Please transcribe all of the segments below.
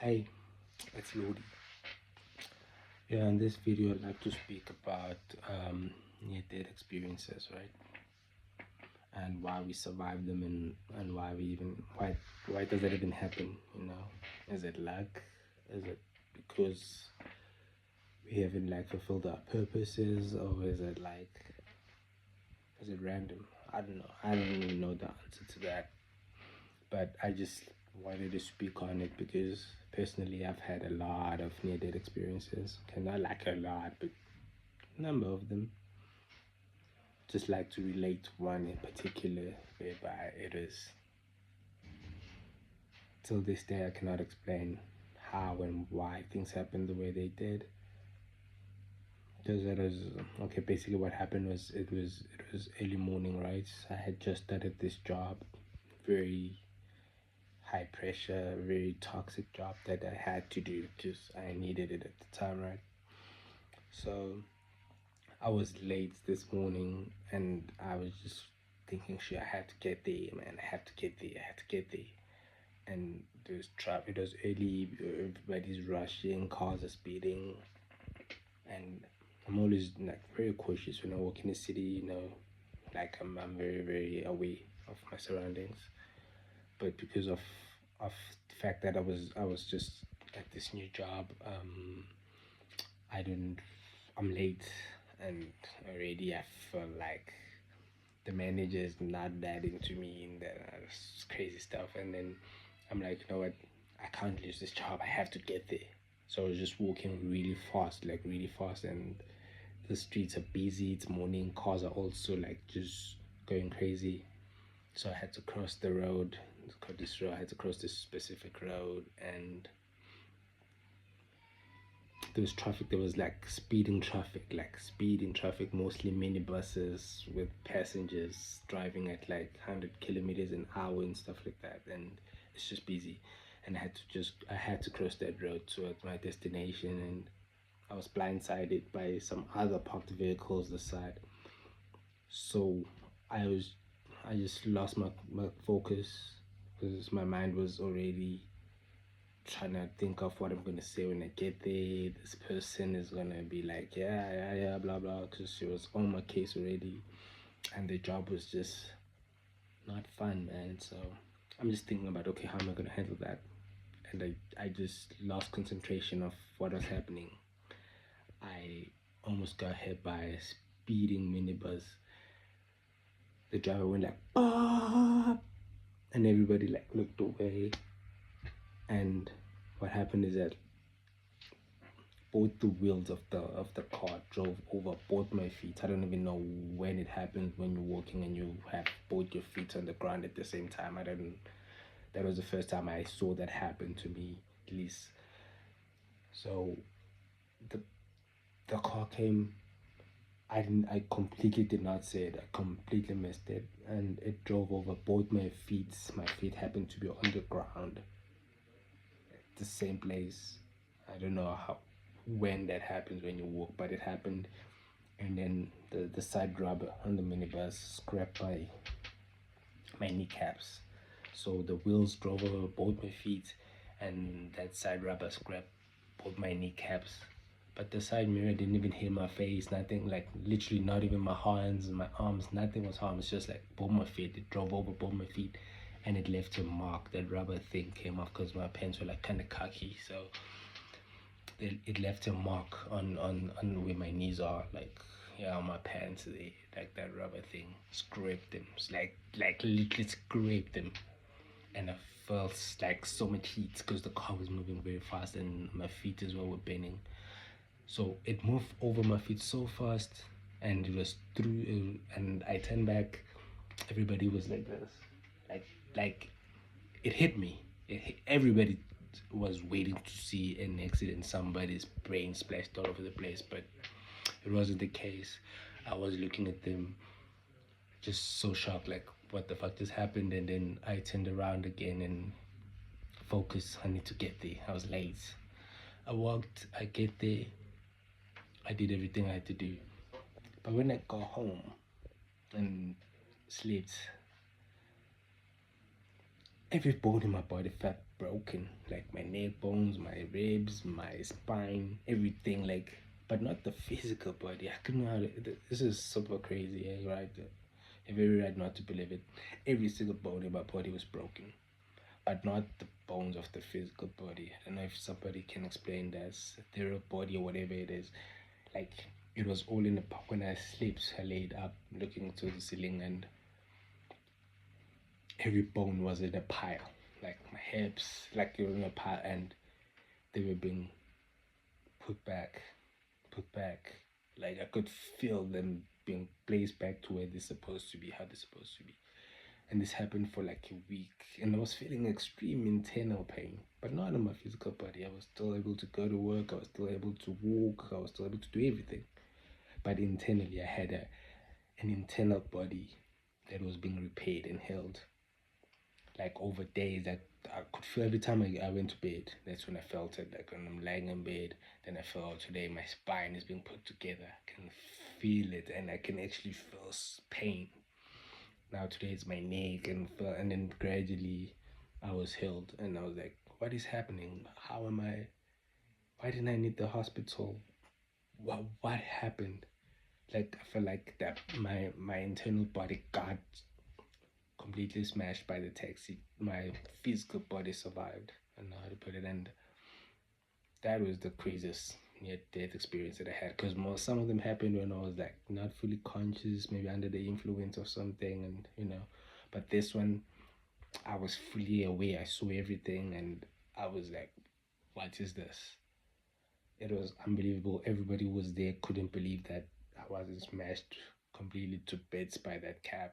Hey, it's Lodi. Yeah, in this video, I'd like to speak about near-death experiences, right? And why we survive them, and why we even why does that even happen? Is it luck? Is it because we haven't like fulfilled our purposes, or is it random? I don't know. I don't even know the answer to that. But I just wanted to speak on it because personally I've had a lot of near death experiences. Okay, not like a lot, but a number of them. Just like to relate to one in particular whereby it is till this day I cannot explain how and why things happened the way they did. Because it was okay, basically what happened was it was early morning, right? I had just started this job, very high pressure, very toxic job that I had to do because I needed it at the time, right? So I was late this morning and I was just thinking, shit, I had to get there, man. I have to get there. I had to get there. And there's traffic, it was early, everybody's rushing, cars are speeding. And I'm always like very cautious when I walk in the city, like I'm very, very aware of my surroundings. But because of the fact that I was just at this new job, I didn't I'm late, and already I feel like the manager is not that into me and that crazy stuff. And then I'm like, you know what, I can't lose this job, I have to get there. So I was just walking really fast, like really fast, and the streets are busy, it's morning, cars are also like just going crazy. So I had to cross the road, I had to cross this specific road, and there was traffic. There was like speeding traffic, mostly minibuses with passengers driving at like 100 kilometers an hour and stuff like that. And it's just busy. And I had to cross that road towards my destination. And I was blindsided by some other parked vehicles the side. So I was, I just lost my focus because my mind was already trying to think of what I'm gonna say when I get there. This person is gonna be like, yeah, yeah, yeah, blah blah, because she was on my case already, and the job was just not fun, man. So I'm just thinking about, okay, how am I gonna handle that? And I just lost concentration of what was happening. I almost got hit by a speeding minibus. The driver went like, ah, and everybody like looked away. And what happened is that both the wheels of the car drove over both my feet. I don't even know when it happens when you're walking and you have both your feet on the ground at the same time. I don't. That was the first time I saw that happen to me, at least. So the the car came. I didn't. I completely did not see it. I completely missed it, and it drove over both my feet. My feet happened to be on the ground at the same place. I don't know how when that happens when you walk, but it happened. And then the side rubber on the minibus scraped my kneecaps. So the wheels drove over both my feet, and that side rubber scraped both my kneecaps. But the side mirror didn't even hit my face, nothing, like literally not even my hands and my arms, nothing was harmed. It's just like both my feet, it drove over both my feet, and it left a mark. That rubber thing came off because my pants were like kind of khaki, so it left a mark on where my knees are, like, yeah, on my pants. They like that rubber thing scraped them. It's like literally scraped them. And I felt like so much heat because the car was moving very fast and my feet as well were bending. So it moved over my feet so fast, and it was through, and I turned back. Everybody was like this, like it hit me. Everybody was waiting to see an accident, somebody's brain splashed all over the place, but it wasn't the case. I was looking at them, just so shocked, like what the fuck just happened. And then I turned around again and focused. I need to get there. I was late. I walked. I get there. I did everything I had to do. But when I got home and slept, every bone in my body felt broken. Like my neck bones, my ribs, my spine, everything, like, but not the physical body. I couldn't know how to, this is super crazy, right? You're very right not to believe it. Every single bone in my body was broken, but not the bones of the physical body. I don't know if somebody can explain that, their body or whatever it is. Like, it was all in the, when I slept, I laid up looking to the ceiling, and every bone was in a pile. Like my hips, like they were in a pile, and they were being put back, put back. Like I could feel them being placed back to where they're supposed to be, how they're supposed to be. And this happened for like a week, and I was feeling extreme internal pain, but not in my physical body. I was still able to go to work, I was still able to walk, I was still able to do everything. But internally, I had an internal body that was being repaired and held. Like over days, that I could feel every time I went to bed. That's when I felt it. Like when I'm lying in bed, then I feel, oh, today my spine is being put together. I can feel it, and I can actually feel pain. Now today it's my neck, and then gradually I was healed, and I was like, what is happening? How am I? Why didn't I need the hospital? What happened? Like I felt like that my internal body got completely smashed by the taxi. My physical body survived. I don't know how to put it, and that was the craziest near death experience that I had. Because some of them happened when I was like not fully conscious, maybe under the influence of something, and But this one, I was fully aware. I saw everything, and I was like, "What is this?" It was unbelievable. Everybody was there, couldn't believe that I wasn't smashed completely to bits by that cab.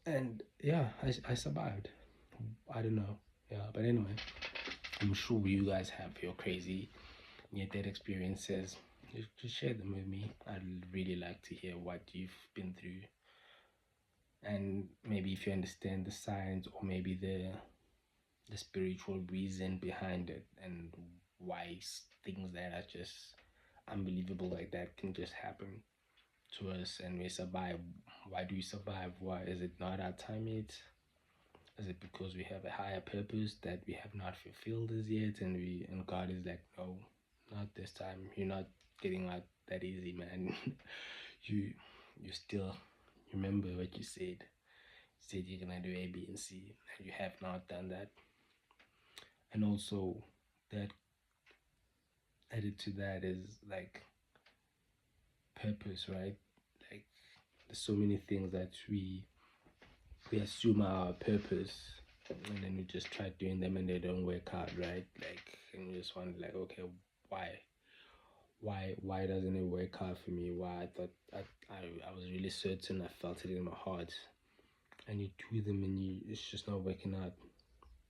And yeah, I survived. I don't know. Yeah, but anyway, I'm sure you guys have your crazy near death experiences. Just share them with me. I'd really like to hear what you've been through, and maybe if you understand the science, or maybe the spiritual reason behind it, and why things that are just unbelievable like that can just happen to us and we survive. Why do we survive? Why is it not our time yet? Is it because we have a higher purpose that we have not fulfilled as yet, and God is like, no, not this time. You're not getting out that easy, man. you you still remember what you said. You said you're gonna do A, B, and C, and you have not done that. And also, that added to that is like purpose, right? Like there's so many things that we assume are our purpose, and then we just try doing them and they don't work out, right? Like, and you just wonder, like, okay, why why doesn't it work out for me? Why? I thought I was really certain, I felt it in my heart, and you do them and it's just not working out,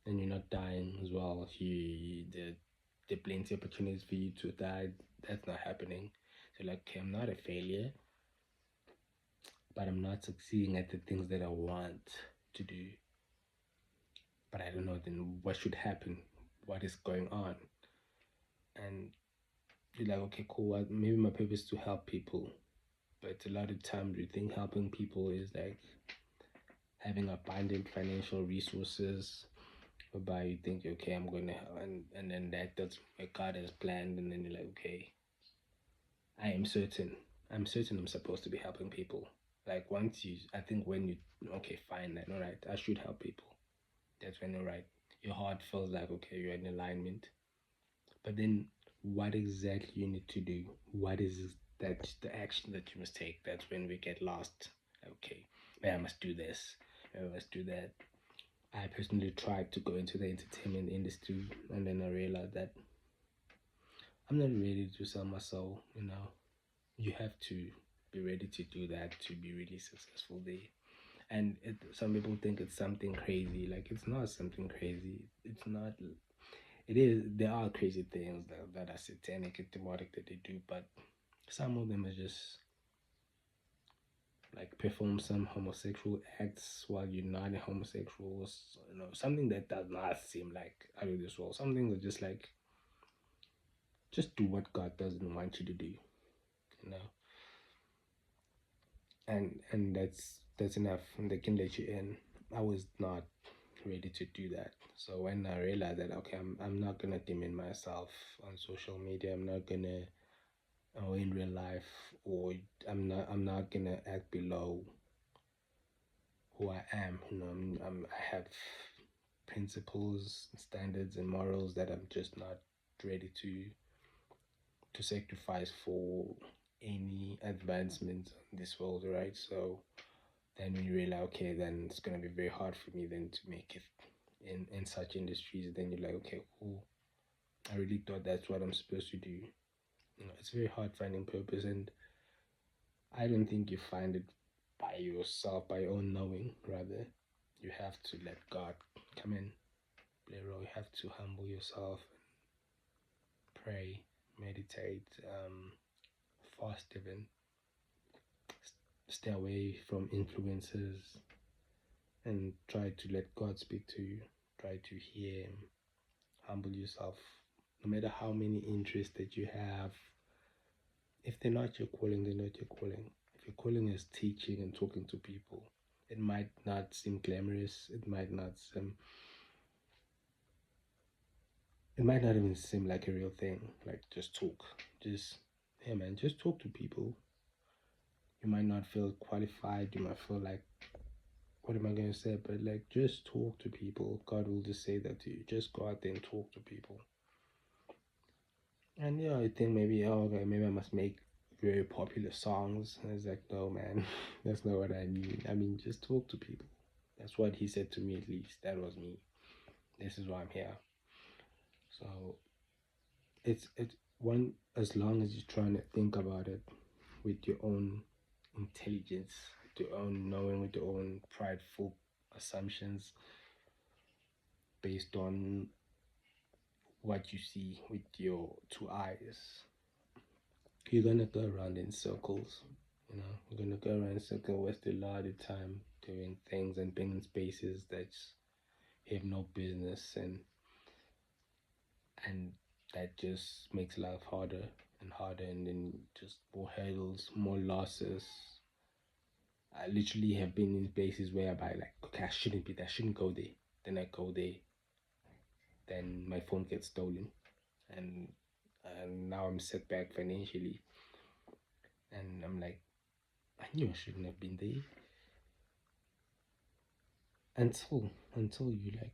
and you're not dying as well. There are plenty of opportunities for you to die. That's not happening. So like, okay, I'm not a failure, but I'm not succeeding at the things that I want to do. But I don't know then what should happen, what is going on. And you're like, okay, cool, maybe my purpose is to help people. But a lot of times you think helping people is like having abundant financial resources, whereby you think, okay, I'm going to help, and then that doesn't work out as planned, and then you're like, okay, I am certain, I'm supposed to be helping people. Like once you, I think when you, okay, fine, then all right, I should help people. That's when you're right. Your heart feels like, okay, you're in alignment. But then what exactly you need to do? What is that the action that you must take? That's when we get lost. Okay, maybe I must do this, maybe I must do that. I personally tried to go into the entertainment industry, and then I realized that I'm not ready to sell my soul. You have to be ready to do that to be really successful there. And some people think it's something crazy. Like, it's not something crazy. It's not. It is. There are crazy things that are satanic and demonic that they do, but some of them are just like perform some homosexual acts while you're not a homosexual. Something that does not seem like out of this world. Some things are just like, just do what God doesn't want you to do, you know, and that's enough, and they can let you in. I was not ready to do that. So when I realized that, okay, I'm not gonna demean myself on social media. I'm not gonna, or in real life, or I'm not gonna act below who I am. I have principles, standards, and morals that I'm just not ready to sacrifice for any advancement in this world, right? So then when you realize, okay, then it's gonna be very hard for me then to make it in such industries. Then you're like, okay, cool. I really thought that's what I'm supposed to do. It's very hard finding purpose, and I don't think you find it by yourself, by your own knowing. Rather, you have to let God come in, play a role. You have to humble yourself, pray, meditate, fast even, stay away from influences, and try to let God speak to you. Try to hear Him. Humble yourself. No matter how many interests that you have, if they're not your calling, they're not your calling. If your calling is teaching and talking to people, it might not seem glamorous. It might not even seem like a real thing. Like just talk. Just hey man, just talk to people. You might not feel qualified. You might feel like, what am I going to say? But like, just talk to people. God will just say that to you. Just go out there and talk to people. And yeah, I think maybe, oh, okay, maybe I must make very popular songs. And it's like, no, man, that's not what I mean. I mean, just talk to people. That's what he said to me, at least. That was me. This is why I'm here. So it's one, as long as you're trying to think about it with your own intelligence, with your own knowing, with your own prideful assumptions based on what you see with your two eyes, you're gonna go around in circles. You're gonna go around in circles, waste a lot of time doing things and being in spaces that have no business, and that just makes life harder and harder, and then just more hurdles, more losses. I literally have been in places where I like, okay, I shouldn't be there, I shouldn't go there. Then I go there, then my phone gets stolen, and now I'm set back financially, and I'm like, I knew I shouldn't have been there. Until you like,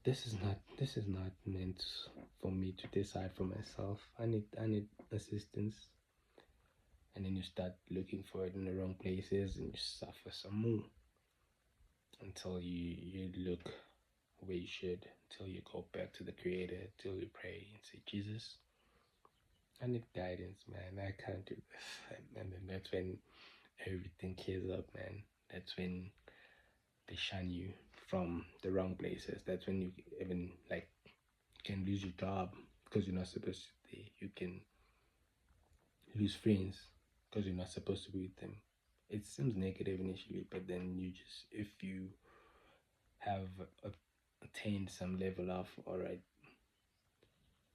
this is not meant for me to decide for myself. I need assistance, and then you start looking for it in the wrong places, and you suffer some more until you look where you should, until you go back to the Creator, until you pray and say, Jesus, I need guidance, man. I can't do this. And then that's when everything clears up, man. That's when they shun you from the wrong places. That's when you even like can lose your job because you're not supposed to be. You can lose friends because you're not supposed to be with them. It seems negative initially, but then you just, if you have attained some level of, all right,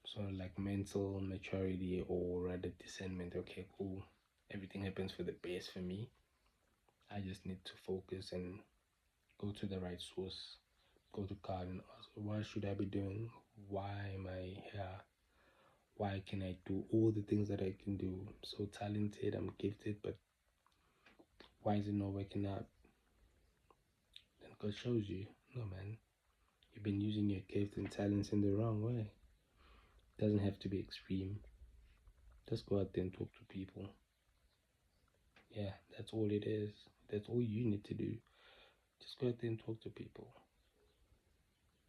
so like mental maturity or rather discernment, okay, cool, everything happens for the best for me. I just need to focus and go to the right source, go to God and ask, what should I be doing? Why am I here? Why can I do all the things that I can do? I'm so talented, I'm gifted, but why is it not working out? Then God shows you, no man, you've been using your gifts and talents in the wrong way. It doesn't have to be extreme. Just go out there and talk to people. Yeah, that's all it is. That's all you need to do. Just go out there and talk to people.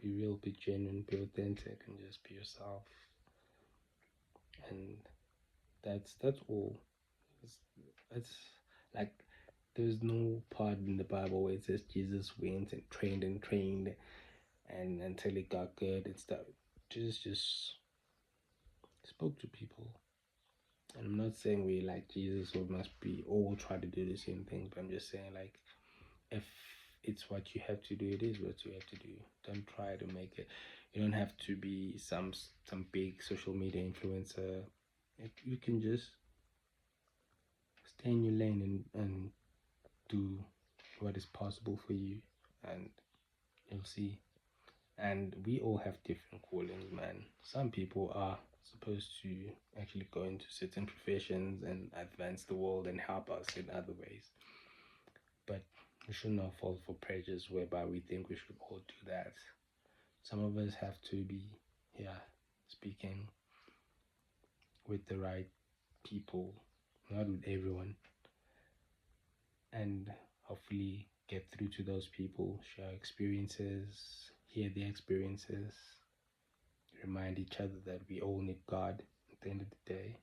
Be real, be genuine, be authentic, and just be yourself. And that's all. It's like there's no part in the Bible where it says Jesus went and trained and until he got good and stuff. Jesus just spoke to people. And I'm not saying we like Jesus or must be all try to do the same thing, but I'm just saying like if it's what you have to do, it is what you have to do. Don't try to make it. You don't have to be some big social media influencer. You can just stay in your lane and do what is possible for you, and You'll see. And we all have different callings, man. Some people are supposed to actually go into certain professions and advance the world and help us in other ways. But we should not fall for pressures whereby we think we should all do that. Some of us have to be, yeah, speaking with the right people, not with everyone, and hopefully get through to those people, share experiences, hear their experiences, remind each other that we all need God at the end of the day.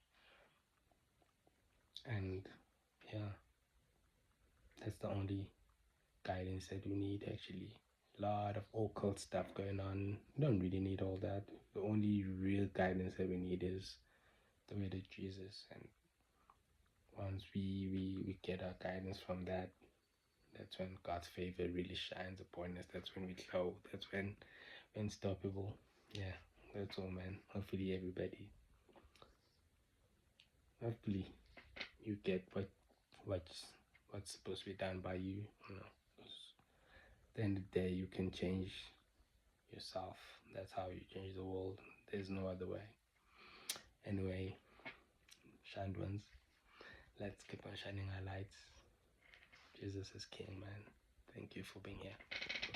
And yeah, that's the only guidance that we need actually. A lot of occult stuff going on. We don't really need all that. The only real guidance that we need is the way of Jesus. And once we get our guidance from that, that's when God's favor really shines upon us. That's when we glow. That's when we're unstoppable. Yeah, that's all, man. Hopefully you get what's what's supposed to be done by you. You know, 'cause at the end of the day, you can change yourself. That's how you change the world. There's no other way. Anyway, shined ones, let's keep on shining our lights. Jesus is King, man. Thank you for being here.